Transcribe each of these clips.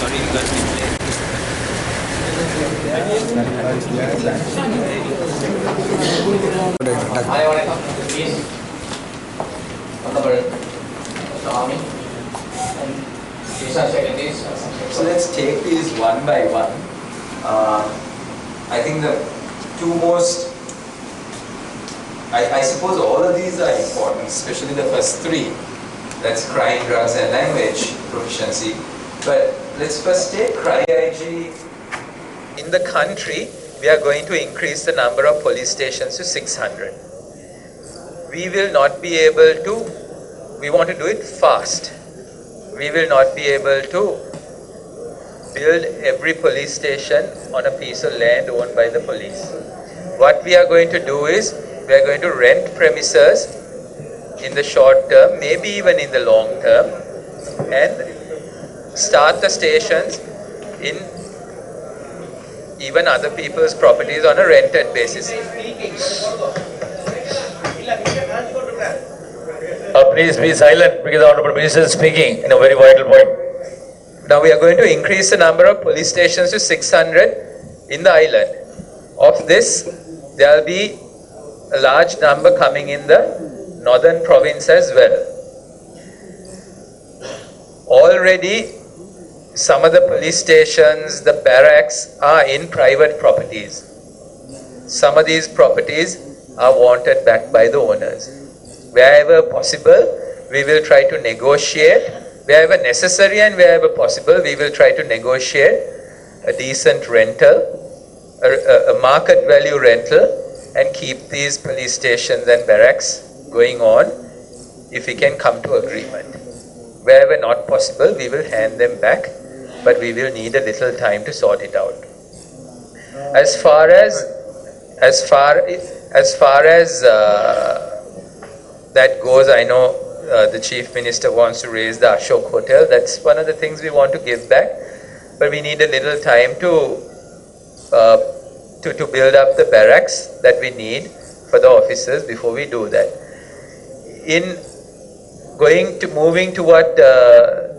sorry because we played. So let's take these one by one. I think the two most, I suppose all of these are important, especially the first three. That's crime, drugs and language proficiency. But let's first take crime. In the country, we are going to increase the number of police stations to 600. We will not be able to, we want to do it fast. We will not be able to build every police station on a piece of land owned by the police. What we are going to do is, we are going to rent premises in the short term, maybe even in the long term, and start the stations in even other people's properties on a rented basis. Please be silent because the Honorable Minister is speaking in a very vital point. Now we are going to increase the number of police stations to 600 in the island. Of this, there will be a large number coming in the northern province as well. Already, some of the police stations, the barracks are in private properties. Some of these properties are wanted back by the owners. Wherever possible, we will try to negotiate. Wherever necessary and wherever possible, we will try to negotiate a decent rental, a market value rental, and keep these police stations and barracks going on if we can come to agreement. Wherever not possible, we will hand them back, but we will need a little time to sort it out. As far as that goes, I know the Chief Minister wants to raise the Ashok Hotel. That's one of the things we want to give back, but we need a little time to build up the barracks that we need for the officers before we do that. In moving to what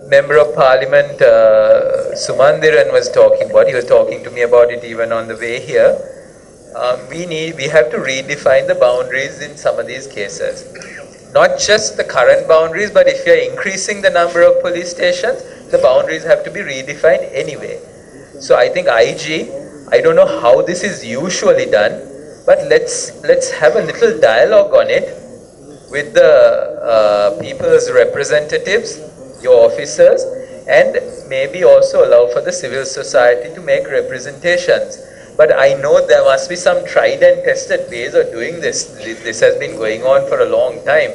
Member of Parliament Sumandiran was talking about, he was talking to me about it even on the way here. We have to redefine the boundaries in some of these cases. Not just the current boundaries, but if you are increasing the number of police stations, the boundaries have to be redefined anyway. So I think IG, I don't know how this is usually done, but let's have a little dialogue on it with the people's representatives, your officers, and maybe also allow for the civil society to make representations. But I know there must be some tried and tested ways of doing this. This has been going on for a long time.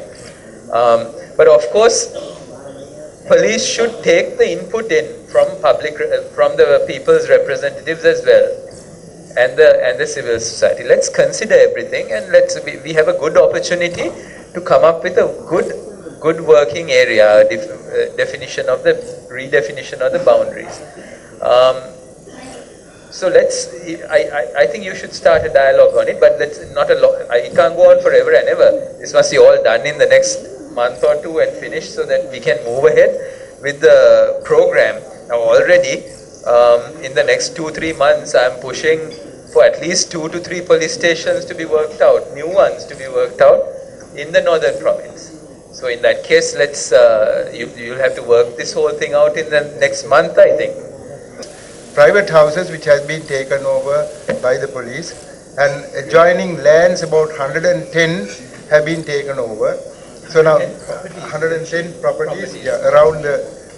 But of course, police should take the input in from the people's representatives as well, and the civil society. Let's consider everything, and we have a good opportunity to come up with a good working area redefinition of the boundaries. So I think you should start a dialogue on it, but it can't go on forever and ever. This must be all done in the next month or two and finished so that we can move ahead with the program. Now already, in the next 2-3 months, I'm pushing for at least 2 to 3 police stations to be worked out, new ones to be worked out in the northern province. So in that case, you'll have to work this whole thing out in the next month, I think. Private houses which has been taken over by the police, and adjoining lands, about 110 have been taken over. So now 110 properties around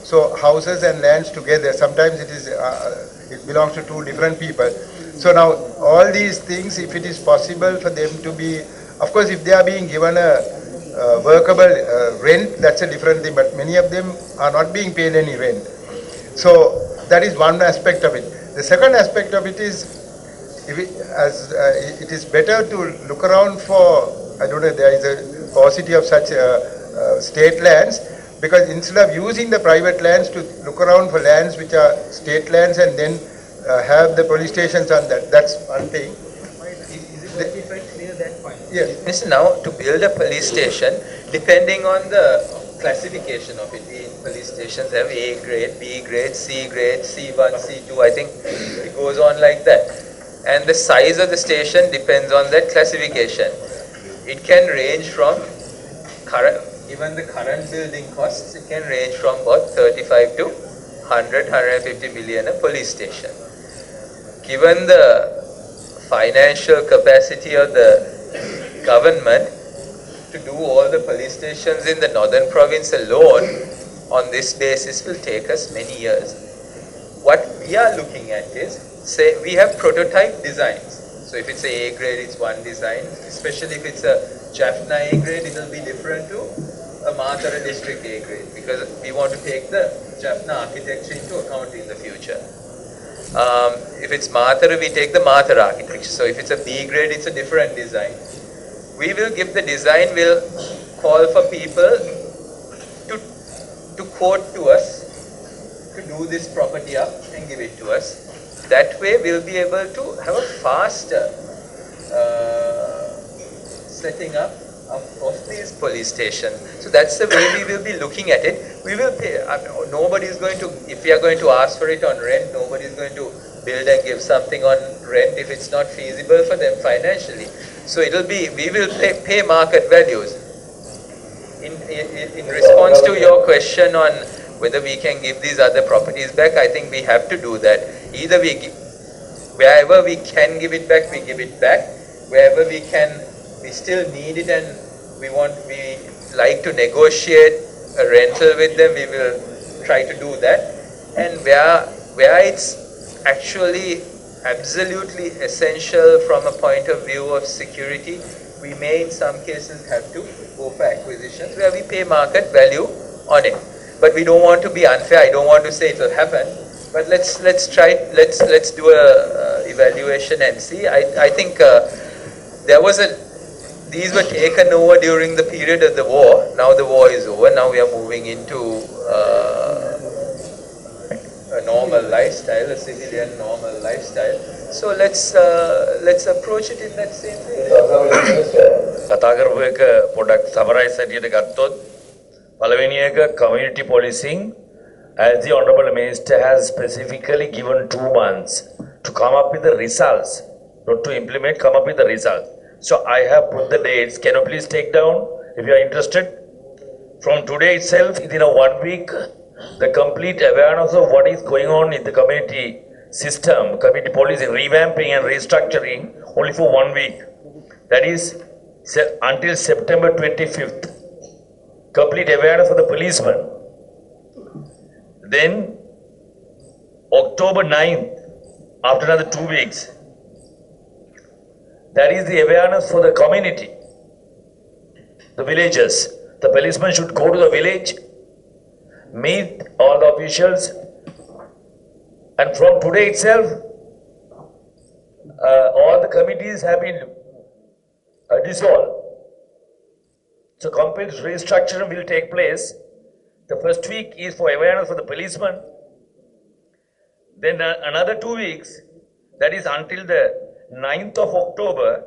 so houses and lands together, sometimes it belongs to 2 different people. So now all these things, if it is possible for them to be, of course if they are being given a workable rent, that's a different thing, but many of them are not being paid any rent. So that is one aspect of it. The second aspect of it is, it is better to look around for, I don't know, there is a paucity of such state lands, because instead of using the private lands, to look around for lands which are state lands and then have the police stations on that. That's one thing. Yes. Now, to build a police station, depending on the classification of it. In police stations have A grade, B grade, C grade, C1, C2. I think it goes on like that. And the size of the station depends on that classification. It can range from current, even the current building costs, it can range from about 35 to 150 million a police station. Given the financial capacity of the government to do all the police stations in the northern province alone on this basis will take us many years. What we are looking at is, say we have prototype designs. So if it's a grade, it's one design. Especially if it's a Jaffna A grade, it will be different to a Mathura district A grade, because we want to take the Jaffna architecture into account in the future. If it's Mathura, we take the Mathura architecture. So if it's a B grade, it's a different design. We will give the design, we'll call for people to quote to us, to do this property up and give it to us. That way we'll be able to have a faster setting up of these police stations. So that's the way we will be looking at it. We will pay, nobody is going to, if we are going to ask for it on rent, nobody is going to build and give something on rent if it's not feasible for them financially. So it'll be, we will pay market values. In response to your question on whether we can give these other properties back, I think we have to do that. Either we give, wherever we can give it back, we give it back. Wherever we can, we still need it and we like to negotiate a rental with them, we will try to do that. And where it's actually absolutely essential from a point of view of security, we may in some cases have to go for acquisitions where we pay market value on it. But we don't want to be unfair. I don't want to say it will happen. But let's do a evaluation and see. I think these were taken over during the period of the war. Now the war is over. Now we are moving into a normal lifestyle, a civilian normal lifestyle. So let's approach it in that same way. කතා කරපු එක පොඩක් summarise හැටියට ගත්තොත් පළවෙනි එක community policing, as the Honorable Minister has specifically given 2 months to come up with the results, not to implement, come up with the results. So I have put the dates. Can you please take down if you are interested? From today itself, within a 1 week, the complete awareness of what is going on in the community system, community policing, revamping and restructuring only for 1 week. That is until September 25th. Complete awareness for the policemen. Then October 9th, after another 2 weeks, that is the awareness for the community, the villagers. The policemen should go to the village, meet all the officials, and from today itself, all the committees have been dissolved. So complete restructuring will take place. The first week is for awareness for the policemen. Then another 2 weeks, that is until the 9th of October,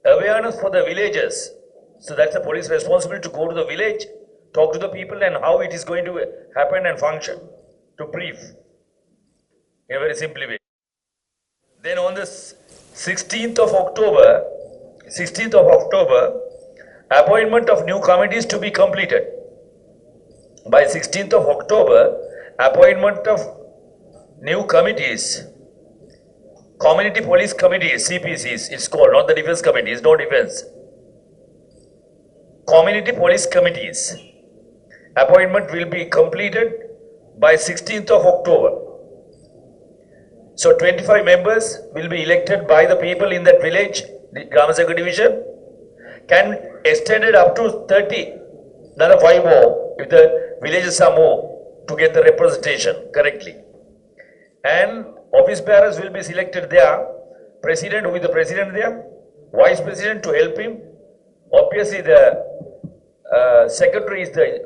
awareness for the villagers. So that's the police responsibility to go to the village, talk to the people and how it is going to happen and function, to brief in a very simple way. Then on the 16th of October, appointment of new committees to be completed. By 16th of October, appointment of new committees, community police committees, CPCs, it's called, not the defense committees, no defense. Community police committees, appointment will be completed by 16th of October. So 25 members will be elected by the people in that village, the Gramasaka division, can extend it up to 30, another 5 more, if the villages are more, to get the representation correctly. And office bearers will be selected there, president, who is the president there, vice president to help him. Obviously the secretary is the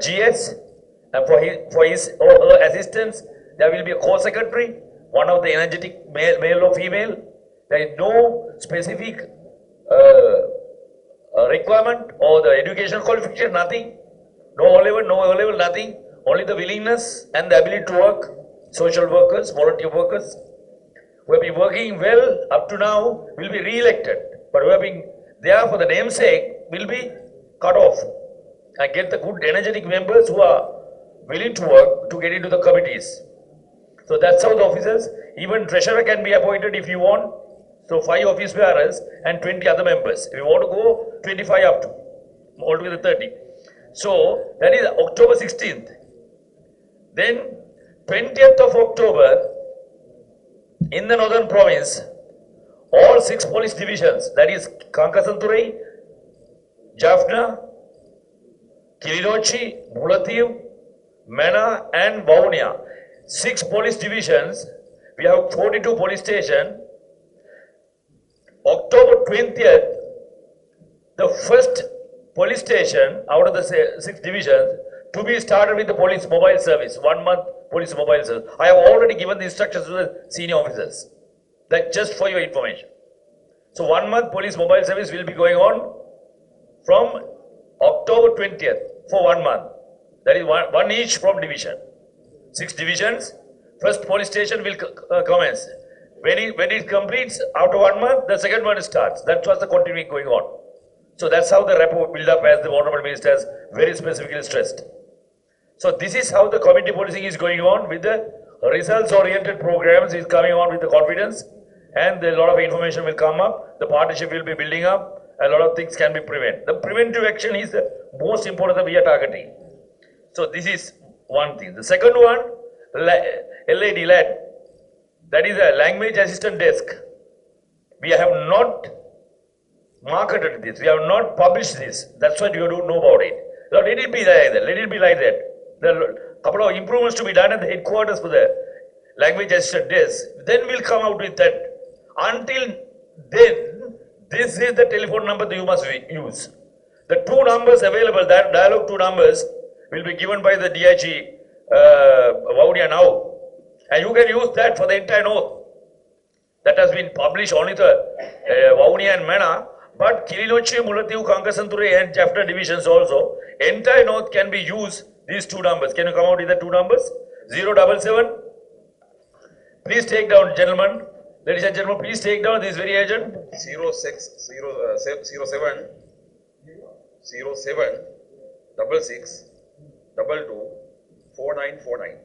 GS, and for his or her assistance, there will be a co-secretary, one of the energetic male or female. There is no specific requirement or the educational qualification, nothing. No O level, nothing. Only the willingness and the ability to work. Social workers, volunteer workers, who have been working well up to now will be re-elected. But who have been there for the namesake will be cut off. And get the good energetic members who are willing to work to get into the committees. So that's how the officers, even treasurer can be appointed if you want. So 5 office bearers and 20 other members. If you want to go, 25 up to, altogether 30. So that is October 16th. Then 20th of October, in the northern province, all 6 police divisions, that is Kankasanturai, Jaffna, Kilinochchi, Mullaitivu, Mena and Vavuniya. 6 police divisions, we have 42 police stations. October 20th, the first police station out of the 6 divisions to be started with the police mobile service, 1 month police mobile service. I have already given the instructions to the senior officers. That just for your information. So 1 month police mobile service will be going on from October 20th for 1 month. That is one each from division. 6 divisions, first police station will commence. When it completes after 1 month, the second one starts. That was the continuing going on. So that's how the rapport build up, as the Honorable Minister has very specifically stressed. So this is how the community policing is going on with the results oriented programs is coming on with the confidence, and a lot of information will come up. The partnership will be building up. A lot of things can be prevented. The preventive action is the most important that we are targeting. So this is one thing. The second one, LAD, that is a language assistant desk. We have not marketed this. We have not published this. That's why you don't know about it. So let it be like that. Let it be like that. There are a couple of improvements to be done at the headquarters for the language assistant desk. Then we'll come out with that. Until then, this is the telephone number that you must use. The 2 numbers available, that dialogue 2 numbers will be given by the DIG Vavuniya now. And you can use that for the entire north. That has been published only the Vavuniya and Mena, but Kilinochchi, Mullaitivu, Kankasanturai and Jaffna divisions also. Entire north can be used these 2 numbers. Can you come out with the 2 numbers? 077. Please take down, gentlemen. Ladies and gentlemen, please take down this very agent. 07 66 22 4949.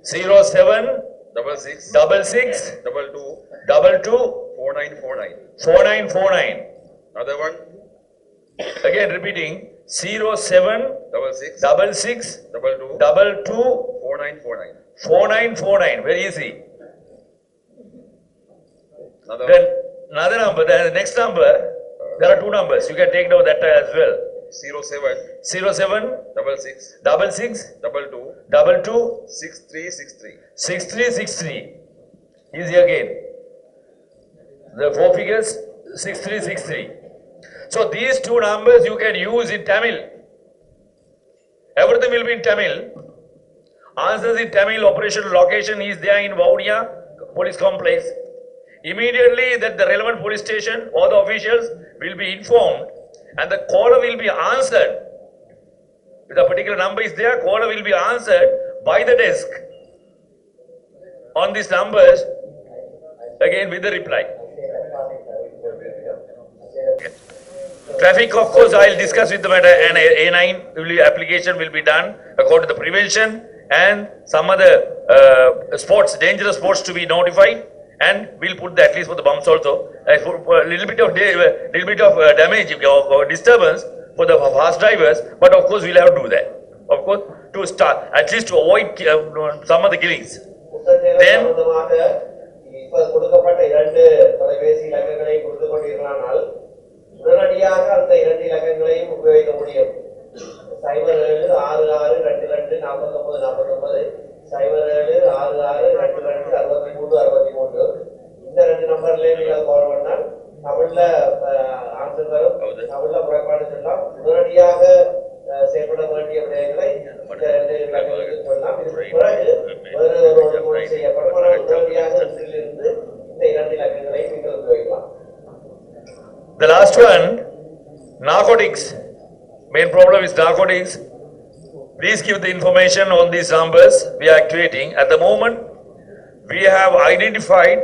07 66 66 22 22 4949. 4949. Another one, Again repeating 07 66 66 22 22 4949. 4949. Very easy. Another Then one, another number, the next number, there are 2 numbers. You can take down that as well. 07 07 66 66 22 22 6363. 6363. Easy again. The 4 figures 6363. So these 2 numbers you can use in Tamil. Everything will be in Tamil. Answers in Tamil. Operational location is there in Vavuniya police complex. Immediately that the relevant police station or the officials will be informed, and the caller will be answered. If the particular number is there, caller will be answered by the desk on these numbers, again with the reply. Traffic, of course, I will discuss with the matter, and A9 application will be done according to the prevention, and some other sports, dangerous sports to be notified, and we'll put that at least for the bumps also, for a little bit of damage or disturbance for the fast drivers, but of course we'll have to do that. Of course, to start, at least to avoid some of the killings. Then இப்ப கொடுக்கப்பட்ட 2 தொலைபேசி இலக்கங்களை கொடுத்து கொண்டிருக்கிறானால் உடனடியாக அந்த 2 இலக்கங்களையும் உபயோகிக்க முடியும். 0766224949 0766226363 இந்த 2 நம்பர்லயே நீங்கள் கால் பண்ணால் தமிழ்ல ஆன்சர் வரும். தமிழ்ல புறப்பாடு சொல்லலாம். உடனடியாக செயல்பட வேண்டிய விடயங்களை இந்த 2 இலக்கங்களுக்கு சொல்லலாம். இதுக்கு பிறகு வேறு ஒரு ஒழுங்குமுறை செய்யப்படும். உடனடியாக இதிலிருந்து இந்த 2 இலக்கங்களை நீங்கள் உபயோகிக்கலாம். the last one, narcotics. Main problem is narcotics. Please give the information on these numbers we are activating. At the moment, we have identified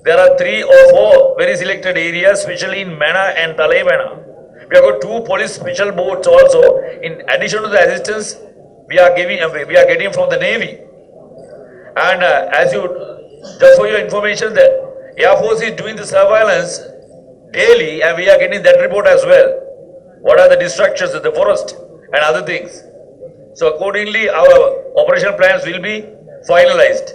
there are 3 or 4 very selected areas, especially in Mana and Talebana. We have got 2 police special boats also. In addition to the assistance we are getting from the Navy. And just for your information, the Air Force is doing the surveillance daily, and we are getting that report as well. What are the destructions in the forest and other things? So accordingly, our operation plans will be finalized.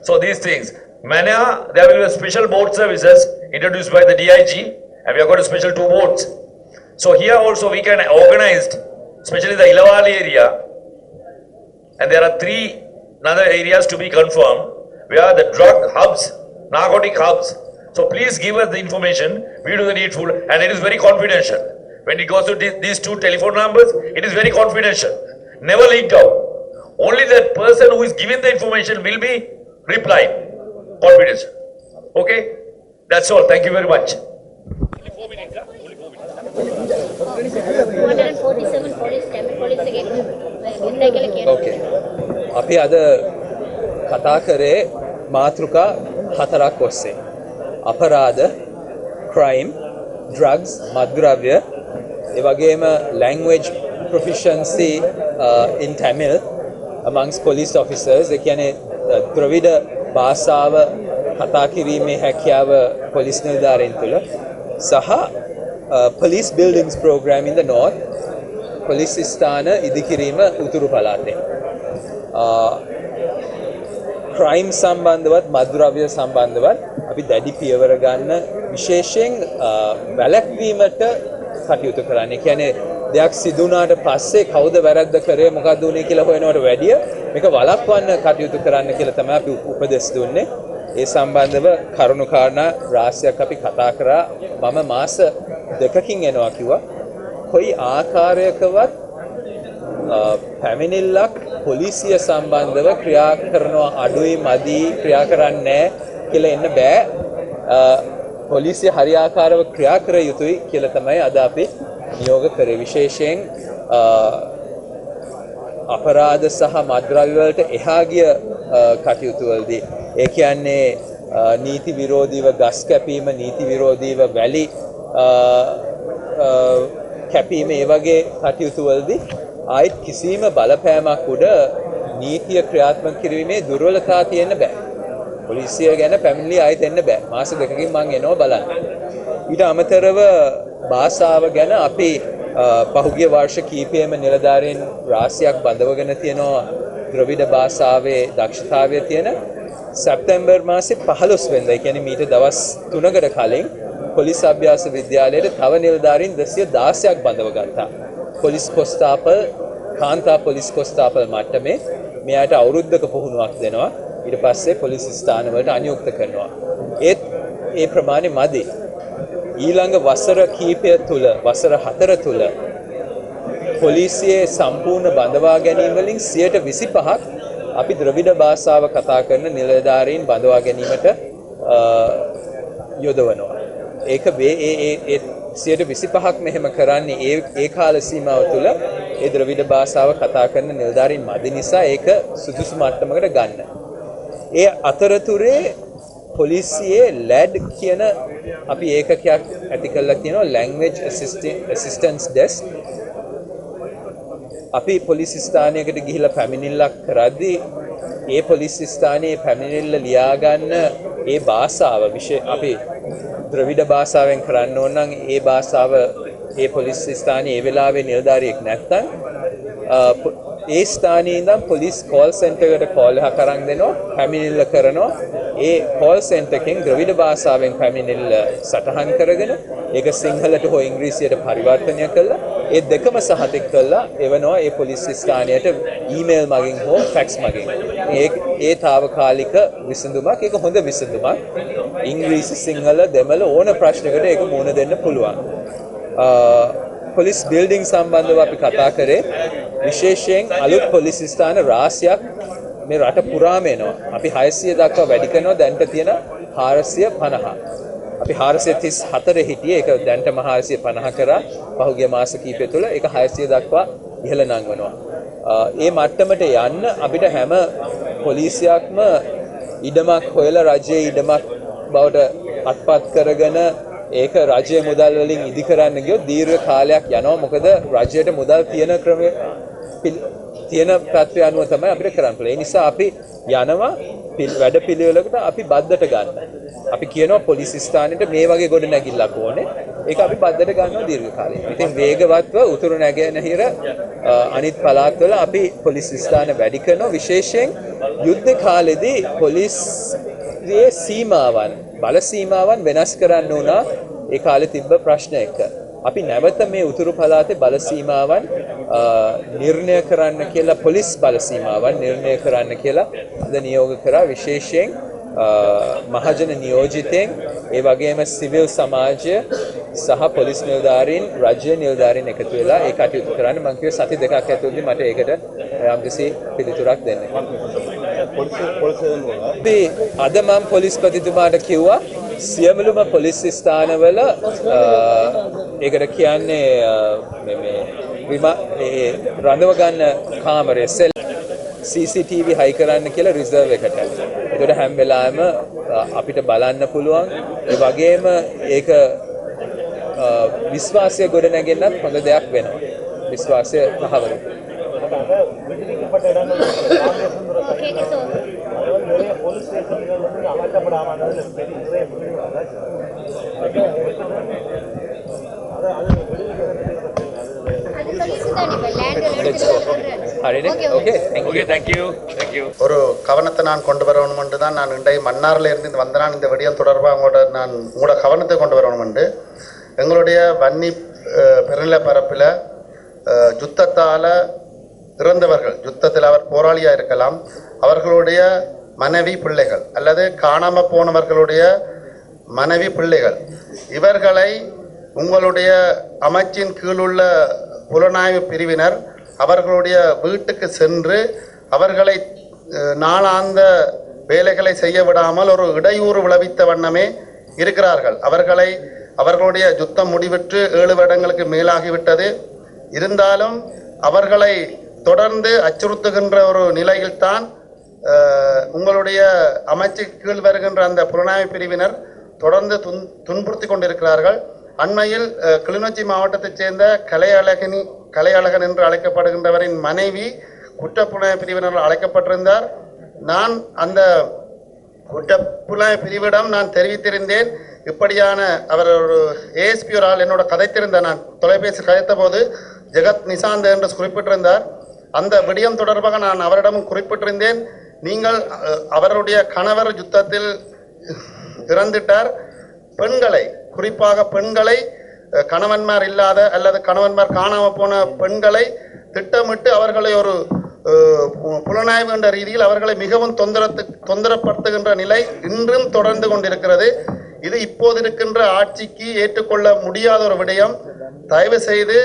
So these things. Mana, there will be special boat services introduced by the DIG, and we have got a special 2 boats. So here also we can organize, especially the Ilavali area, and there are 3 other areas to be confirmed, where the drug hubs, narcotic hubs. So please give us the information, we do the needful, and it is very confidential. When it goes to these 2 telephone numbers, it is very confidential, never leaked out. Only that person who is giving the information will be replied. Confidential. Okay? That's all. Thank you very much. 247 police, Tamil police again. Okay. අපි අද කතා කරේ මාතෘකා 4ක් ඔස්සේ. අපරාධ, crime, drugs, මත්ද්‍රව්‍ය, ඒ වගේම language proficiency in Tamil amongst police officers. ඒ කියන්නේ ද්‍රවිඩ භාෂාව කතා කිරීමේ හැකියාව පොලිස් නිලධාරීන් තුළ සහ police buildings program in the north, police ස්ථාන ඉදිකිරීම උතුරු පළාතේ. crime සම්බන්ධවත් මත්ද්‍රව්‍ය සම්බන්ධවත් අපි දැඩි පියවර ගන්න විශේෂයෙන් වැළැක්වීමට කටයුතු කරන්න. ඒ කියන්නේ දෙයක් සිදු වුණාට පස්සේ කවුද වැරද්ද කරේ මොකක්ද උනේ කියලා හොයනවට වැඩිය මේක වළක්වන්න කටයුතු කරන්න කියලා තමයි අපි උපදෙස් දුන්නේ. ඒ සම්බන්ධව කරුණු කාරණා රාශියක් අපි කතා කරා. මම මාස 2කින් එනවා කිව්වා. කොයි ආකාරයකවත් පැමිණිල්ලක් පොලිසිය සම්බන්ධව ක්‍රියා කරනවා අඩුයි මදි ක්‍රියා කරන්නේ කියලා එන්න බෑ. පොලිසිය හරියාකාරව ක්‍රියා කර යුතුයි කියලා තමයි අද අපි නියෝග කරේ. විශේෂයෙන් අපරාධ සහ මත්ද්‍රව්‍ය වලට එහා ගිය කටයුතු වලදී ඒ කියන්නේ නීති විරෝධීව ගස් කැපීම, නීති විරෝධීව වැලි කැපීම, ඒ වගේ කටයුතු වලදී ආයිත් කිසිම බලපෑමක් උඩ නීතිය ක්‍රියාත්මක කිරීමේ දුර්වලතා තියෙන්න බෑ. පොලිසිය ගැන පැමිණිලි ආයිත් එන්න බෑ. මාස 2කින් මම එනවා බලන්න. ඊට අමතරව භාෂාව ගැන අපි පහුගිය වර්ෂ කීපයේම නිලධාරීන් රාශියක් බඳවගෙන තියෙනවා ද්‍රවිඩ භාෂාවේ දක්ෂතාවය තියෙන. සැප්තැම්බර් මාසේ 15 වෙනිදා, ඒ කියන්නේ මීට දවස් 3කට කලින් පොලිස් අභ්‍යාස විද්‍යාලයේ තව නිලධාරීන් 216ක් බඳව ගත්තා. පොලිස් කොස්තාපල්, කාන්තා පොලිස් කොස්තාපල් මට්ටමේ මෙයාට අවුරුද්දක පුහුණුවක් දෙනවා. ඊට පස්සේ පොලිස් ස්ථානවලට අනියුක්ත කරනවා. ඒත් ඒ ප්‍රමාණය මදි. ඊළඟ වසර කීපය තුල, වසර 4 තුල පොලිසියේ සම්පූර්ණ බඳවා ගැනීම වලින් 25%ක් අපි ද්‍රවිඩ භාෂාව කතා කරන නිලධාරීන් බඳවා ගැනීමට යොදවනවා. ඒක ඒ 25%ක් මෙහෙම කරන්නේ ඒ කාල සීමාව තුළ ඒ ද්‍රවිඩ භාෂාව කතා කරන නිලධාරීන් මදි නිසා ඒක සුදුසු මට්ටමකට ගන්න. ඒ අතරතුරේ පොලිසියේ LAD කියන අපි ඒකකයක් ඇති කරලා තියෙනවා, language assistance desk. අපි පොලිස් ස්ථානයකට ගිහිල්ලා පැමිණිල්ලක් කරද්දී ඒ පොලිස් ස්ථානයේ පැමිණිල්ල ලියා ගන්න ඒ භාෂාව අපි ද්‍රවිඩ භාෂාවෙන් කරන්න ඕන නම් ඒ භාෂාව ඒ පොලිස් ස්ථානයේ ඒ වෙලාවේ නිලධාරියෙක් නැත්නම් ඒ ස්ථානයේ ඉඳන් පොලිස් කෝල් සෙන්ටර් එකට කෝල් එකක් අරන් දෙනවා, පැමිණිල්ල කරනවා. ඒ කෝල් සෙන්ටර් එකෙන් ද්‍රවිඩ භාෂාවෙන් පැමිණිල්ල සටහන් කරගෙන ඒක සිංහලට හෝ ඉංග්‍රීසියට පරිවර්තනය කළා. ඒ දෙකම සහතික කළා එවනවා ඒ පොලිස් ස්ථානයට ඊමේල් මගින් හෝ ෆැක්ස් මගින්. ඒ තාවකාලික විසඳුමක්, ඒක හොඳ විසඳුමක්. ඉංග්‍රීසි, සිංහල, දෙමළ ඕන ප්‍රශ්නයකට ඒක මුහුණ දෙන්න පුළුවන්. පොලිස් බිල්ඩින් සම්බන්ධව අපි කතා කරේ. විශේෂයෙන් අලුත් පොලිස් ස්ථාන රාශියක් මේ රට පුරාම එනවා. අපි 600 දක්වා වැඩි කරනවා. දැන්ට තියෙන 450. අපි 434 හිටියේ ඒක දැන්ටම 450 කරා පහුගිය මාස කිහිපය තුළ ඒක 600 දක්වා ඉහළ නංවනවා. ඒ මට්ටමට යන්න අපිට හැම පොලිසියක්ම ඉඩමක් හොයලා රජයේ ඉඩමක් බවට අත්පත් කරගෙන ඒක රජයේ මුදල් වලින් ඉදි කරන්න ගියොත් දීර්ඝ කාලයක් යනවා. මොකද රජයට මුදල් තියෙන ක්‍රමය තියෙන තත්ත්වය අනුව තමයි අපිට කරන්න පුළුවන්. ඒ නිසා අපි යනවා වැඩ පිළිවෙලකට අපි බද්දට ගන්න. අපි කියනවා පොලිස් ස්ථානෙට මේ වගේ ගොඩ නැගිල්ලක් ඕනේ. ඒක අපි බද්දට ගන්නවා දීර්ඝ කාලයක්. ඉතින් වේගවත්ව උතුරු නැගෙනහිර අනිත් පළාත්වල අපි පොලිස් ස්ථාන වැඩි කරනවා. විශේෂයෙන් යුද්ධ කාලෙදී පොලිසියේ සීමාවන් බල සීමාවන් වෙනස් කරන්න උනා ඒ කාලේ තිබ්බ ප්‍රශ්න එක. අපි නැවත මේ උතුරු පළාතේ බල සීමාවන් නිර්ණය කරන්න කියලා පොලිස් බල සීමාවන් නිර්ණය කරන්න කියලා අද නියෝග කරා. විශේෂයෙන් මහජන නියෝජිතෙන් ඒ වගේම සිවිල් සමාජය සහ පොලිස් නිලධාරීන් රජ්‍ය නිලධාරීන් එකතු වෙලා ඒ කටයුතු කරන්න මම කිව්වේ සති දෙකක් ඇතුළතදී මට ඒකට යම්කිසි පිළිතුරක් දෙන්න. අද මම පොලිස්පතිතුමාට කිව්වා සියලුම පොලිස් ස්ථානවල ඒකට කියන්නේ මේ රඳව ගන්න කාමරය CCTV හයි කරන්න කියලා රිසර්ව් එකට. ඒකට හැම වෙලාවෙම අපිට බලන්න පුළුවන්. ඒ වගේම ඒක විශ්වාසය ගොඩ නැගෙන්නත් හොඳ දෙයක් වෙනවා. විශ්වාසය තහවුරු. ஒரு கவனத்தை நான் கொண்டு வரணும் என்று தான் நான் இன்றைய மன்னாரில் இருந்து வந்தனால் இந்த விடயம் தொடர்பாக உங்களோட கவனத்தை கொண்டு வரணும் என்று எங்களுடைய வன்னி பெருநில பரப்பில் யுத்தத்தால் இறந்தவர்கள் யுத்தத்தில் அவர் போராளியாக இருக்கலாம் அவர்களுடைய மனைவி பிள்ளைகள் அல்லது காணாமல் போனவர்களுடைய மனைவி பிள்ளைகள் இவர்களை உங்களுடைய அமைச்சின் கீழுள்ள புலனாய்வு பிரிவினர் அவர்களுடைய வீட்டுக்கு சென்று அவர்களை நாளாந்த வேலைகளை செய்ய விடாமல் ஒரு இடையூறு விளைவித்த வண்ணமே இருக்கிறார்கள். அவர்களுடைய யுத்தம் முடிவிற்று 7 வருடங்களுக்கு மேலாகிவிட்டது. இருந்தாலும் அவர்களை தொடர்ந்து அச்சுறுத்துகின்ற ஒரு நிலையில்தான் உங்களுடைய அமைச்சுக்கு கீழ் வருகின்ற அந்த புலனாய்வு பிரிவினர் தொடர்ந்து துன்புறுத்தி கொண்டிருக்கிறார்கள். அண்மையில் கிளிநொச்சி மாவட்டத்தைச் சேர்ந்த கலையழகன் என்று அழைக்கப்படுகின்றவரின் மனைவி குற்றப்புலனாய்வு பிரிவினரால் அழைக்கப்பட்டிருந்தார். நான் அந்த குற்றப்புலனாய்வு பிரிவிடம் நான் தெரிவித்திருந்தேன். இப்படியான அவர் ஒரு ஏஎஸ்பி ஒரு ஆள் என்னோட கதைத்திருந்தார். நான் தொலைபேசி கதைத்த போது ஜெகத் நிசாந்த் என்று குறிப்பிட்டிருந்தார். அந்த விடயம் தொடர்பாக நான் அவரிடமும் குறிப்பிட்டிருந்தேன். நீங்கள் அவருடைய கணவர் யுத்தத்தில் இறந்துட்டார். பெண்களை குறிப்பாக பெண்களை கணவன்மார் இல்லாத அல்லது கணவன்மார் காணாமல் போன பெண்களை திட்டமிட்டு அவர்களை ஒரு புலனாய்வு என்ற ரீதியில் அவர்களை மிகவும் தொந்தரப்படுத்துகின்ற நிலை இன்றும் தொடர்ந்து கொண்டிருக்கிறது. இது இப்போது இருக்கின்ற ஆட்சிக்கு ஏற்றுக்கொள்ள முடியாத ஒரு விடயம். தயவு செய்து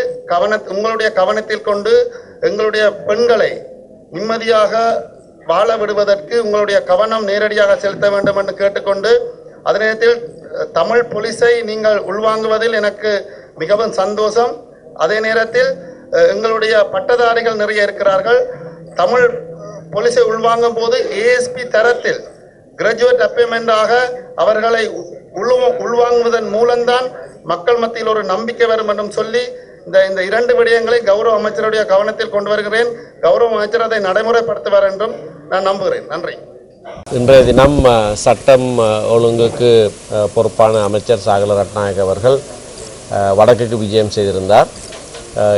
உங்களுடைய கவனத்தில் கொண்டு எங்களுடைய பெண்களை நிம்மதியாக வாழ விடுவதற்கு உங்களுடைய கவனம் நேரடியாக செலுத்த வேண்டும் என்று கேட்டுக்கொண்டு அதே நேரத்தில் தமிழ் போலீஸை நீங்கள் உள்வாங்குவதில் எனக்கு மிகவும் சந்தோஷம். அதே நேரத்தில் எங்களுடைய பட்டதாரிகள் நிறைய இருக்கிறார்கள். தமிழ் போலீஸை உள்வாங்கும் போது ஏஎஸ்பி தரத்தில் கிராஜுவேட் அப்பாயின்மெண்டாக அவர்களை உள்வாங்குவதன் மூலம்தான் மக்கள் மத்தியில் ஒரு நம்பிக்கை வரும் என்றும் சொல்லி இந்த 2 விடயங்களை கௌரவ அமைச்சருடைய கவனத்தில் கொண்டு வருகிறேன். கௌரவ அமைச்சர் அதை நடைமுறைப்படுத்துவார் என்றும் நான் நம்புகிறேன். நன்றி. இன்றைய தினம் சட்டம் ஒழுங்குக்கு பொறுப்பான அமைச்சர் சாகல ரட்நாயக் அவர்கள் வடக்குக்கு விஜயம் செய்திருந்தார்.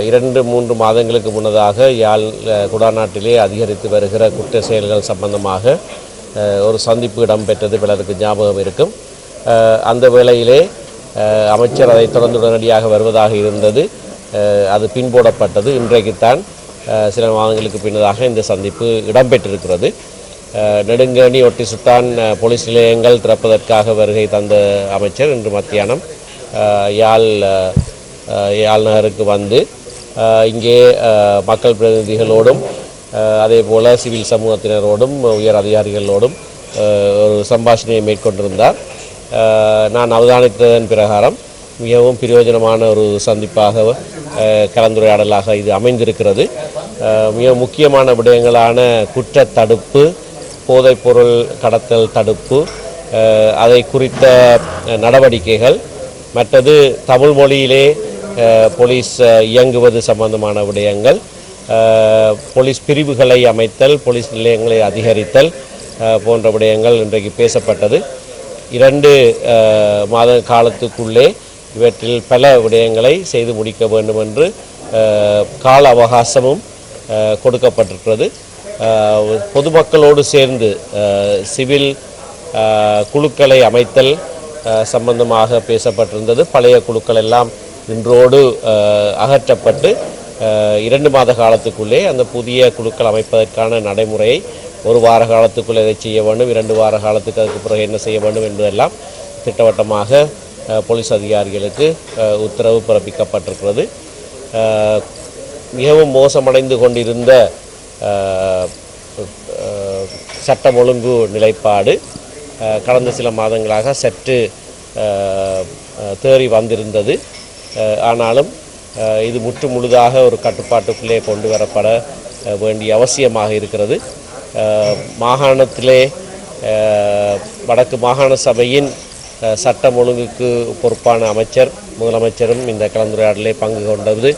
2-3 மாதங்களுக்கு முன்னதாக யாழ் குடாநாட்டிலே அதிகரித்து வருகிற குற்ற செயல்கள் சம்பந்தமாக ஒரு சந்திப்பு இடம்பெற்றது பலருக்கு ஞாபகம் இருக்கும். அந்த வேளையிலே அமைச்சர் அதை தொடர்ந்து உடனடியாக வருவதாக இருந்தது. அது பின்போடப்பட்டது. இன்றைக்குத்தான் சில மாதங்களுக்கு பின்னதாக இந்த சந்திப்பு இடம்பெற்றிருக்கிறது. நெடுங்கணி ஒட்டி சுட்டான் போலீஸ் நிலையங்கள் திறப்பதற்காக வருகை தந்த அமைச்சர் இன்று மத்தியானம் யாழ் நகருக்கு வந்து இங்கே மக்கள் பிரதிநிதிகளோடும் அதே போல் சிவில் சமூகத்தினரோடும் உயர் அதிகாரிகளோடும் ஒரு சம்பாஷணையை மேற்கொண்டிருந்தார். நான் அவதானித்ததன் பிரகாரம் மிகவும் பிரயோஜனமான ஒரு சந்திப்பாக கலந்துரையாடலாக இது அமைந்திருக்கிறது. மிக முக்கியமான விடயங்களான குற்ற தடுப்பு, போதைப்பொருள் கடத்தல் தடுப்பு, அதை குறித்த நடவடிக்கைகள், மற்றது தமிழ் மொழியிலே போலீஸ் இயங்குவது சம்பந்தமான விடயங்கள், போலீஸ் பிரிவுகளை அமைத்தல், போலீஸ் நிலையங்களை அதிகரித்தல் போன்ற விடயங்கள் இன்றைக்கு பேசப்பட்டது. 2 மாத காலத்துக்குள்ளே இவற்றில் பல விடயங்களை செய்து முடிக்க வேண்டும் என்று கால அவகாசமும் கொடுக்கப்பட்டிருக்கிறது. பொதுமக்களோடு சேர்ந்து சிவில் குழுக்களை அமைத்தல் சம்பந்தமாக பேசப்பட்டிருந்தது. பழைய குழுக்கள் எல்லாம் இன்றோடு அகற்றப்பட்டு 2 மாத காலத்துக்குள்ளே அந்த புதிய குழுக்கள் அமைப்பதற்கான நடைமுறையை 1 வார காலத்துக்குள்ளே இதை செய்ய வேண்டும், 2 வார காலத்துக்கு அதுக்கு பிறகு என்ன செய்ய வேண்டும் என்பதெல்லாம் திட்டவட்டமாக போலீஸ் அதிகாரிகளுக்கு உத்தரவு பிறப்பிக்கப்பட்டிருக்கிறது. மிகவும் மோசமடைந்து கொண்டிருந்த சட்டம் ஒழுங்கு நிலைப்பாடு கடந்த சில மாதங்களாக சற்று தேறி வந்திருந்தது. ஆனாலும் இது முற்று முழுதாக ஒரு கட்டுப்பாட்டுக்குள்ளே கொண்டு வரப்பட வேண்டிய அவசியமாக இருக்கிறது. மாகாணத்திலே வடக்கு மாகாண சபையின் சட்டம் ஒழுங்குக்கு பொறுப்பான அமைச்சர், முதலமைச்சரும் இந்த கலந்துரையாடலே பங்கு கொண்டது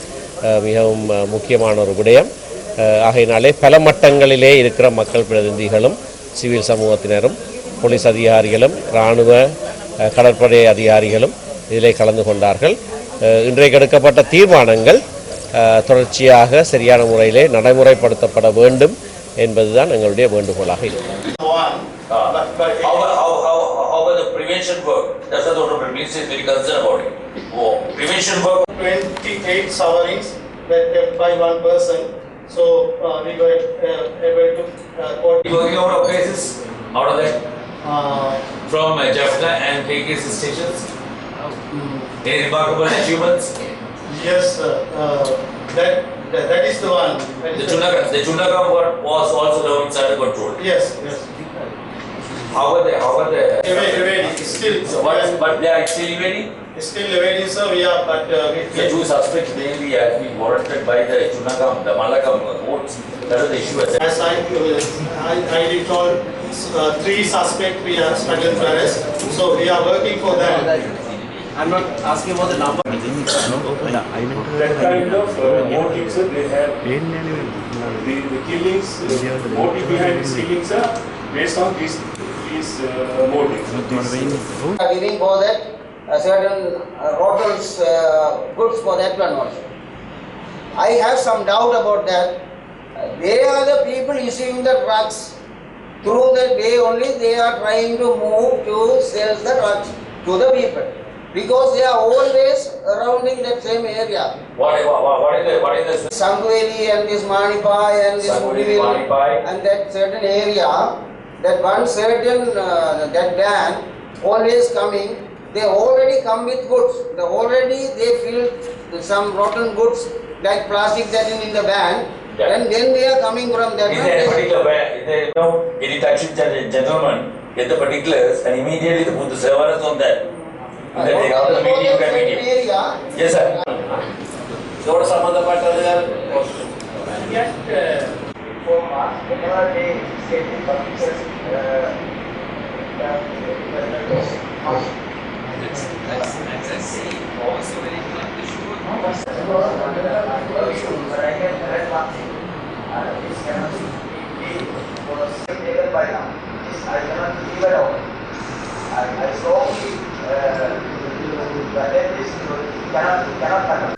மிகவும் முக்கியமான ஒரு விடயம். ஆகையினாலே பல மட்டங்களிலே இருக்கிற மக்கள் பிரதிநிதிகளும், சிவில் சமூகத்தினரும், போலீஸ் அதிகாரிகளும், இராணுவ கடற்படை அதிகாரிகளும் இதிலே கலந்து கொண்டார்கள். இன்றைக்கு எடுக்கப்பட்ட தீர்மானங்கள் தொடர்ச்சியாக சரியான முறையிலே நடைமுறைப்படுத்தப்பட வேண்டும் என்பதுதான் எங்களுடைய வேண்டுகோளாக இருக்கிறது. How about the prevention work? That's what the Honorable Minister is very concerned about it. Prevention work. 28 sovereigns were kept by one person, so we were able to Working out of cases out of that from Jaffna and KKC stations. Any remarkable achievements? Yes, that is the one. The Chundagam was also now inside the control. Yes, yes. How are they? Evading, still. But they are still evading? Still evading, sir, we are, but The 2 suspects mainly have been warranted by the Chundagam, the Malakam courts. That is the issue. as I recall, 3 suspects we are struggling to arrest, so we are working for that. I'm not asking about the number. That kind of motives they have. The killings, motive behind these killings are based on these motives. Giving for that certain rotten goods for that one also. I have some doubt about that. They are the people issuing the drugs. Through that way only they are trying to move to sell the drugs to the people. Because they are always around in that same area. What is this? Sangweli and this Manipai and this Sangweli, Mudivil Manipai. and that certain area, that one certain that band always coming. They already come with goods. They fill some rotten goods like plastic that is in the van. Yeah. And then they are coming from that. Is there a particular way? Is there get in touch with the gentleman, get the particulars, and immediately put the surveillance on that? After the meeting, you can meet him. Area. Yes, sir. What some other part of the Whenever they say the publishers, Also very clear. but I can correct one thing. This cannot be taken by now. This I cannot leave it out. I strongly attend this. Cannot cut.